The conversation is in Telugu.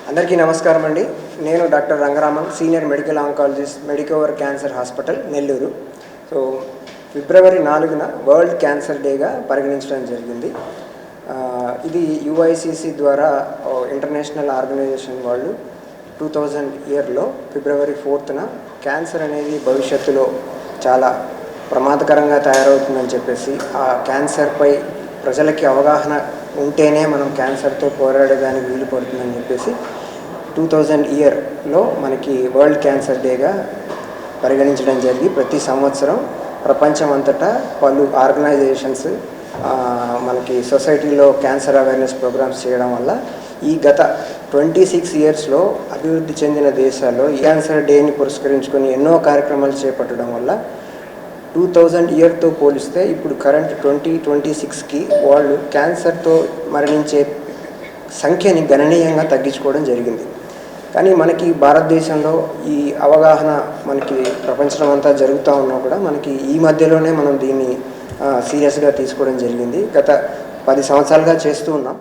అందరికీ నమస్కారం అండి. నేను doctor Rangaraman, senior medical oncologist, Medicover cancer hospital, Nellore. So February 4న వరల్డ్ క్యాన్సర్ డేగా పరిగణించడం జరిగింది. ఇది యుఐసిసి ద్వారా ఇంటర్నేషనల్ ఆర్గనైజేషన్ వాళ్ళు 2000 ఇయర్లో ఫిబ్రవరి 4న క్యాన్సర్ అనేది భవిష్యత్తులో చాలా ప్రమాదకరంగా తయారవుతుందని చెప్పేసి, ఆ క్యాన్సర్పై ప్రజలకి అవగాహన ఉంటేనే మనం క్యాన్సర్తో పోరాడేదానికి వీలు పడుతుందని చెప్పేసి 2000 ఇయర్లో మనకి వరల్డ్ క్యాన్సర్ డేగా పరిగణించడం జరిగి, ప్రతి సంవత్సరం ప్రపంచం అంతటా పలు ఆర్గనైజేషన్స్ మనకి సొసైటీలో క్యాన్సర్ అవేర్నెస్ ప్రోగ్రామ్స్ చేయడం వల్ల ఈ గత 26 ఇయర్స్లో అభివృద్ధి చెందిన దేశాల్లో ఈ క్యాన్సర్ డేని పురస్కరించుకొని ఎన్నో కార్యక్రమాలు చేపట్టడం వల్ల 2000 ఇయర్తో పోలిస్తే ఇప్పుడు కరెంట్ 2026కి వాళ్ళు క్యాన్సర్తో మరణించే సంఖ్యని గణనీయంగా తగ్గించుకోవడం జరిగింది. కానీ మనకి భారతదేశంలో ఈ అవగాహన మనకి ప్రపంచం అంతా జరుగుతూ ఉన్నా కూడా మనకి ఈ మధ్యలోనే మనం దీన్ని సీరియస్గా తీసుకోవడం జరిగింది. గత 10 సంవత్సరాలుగా చేస్తూ ఉన్నాం.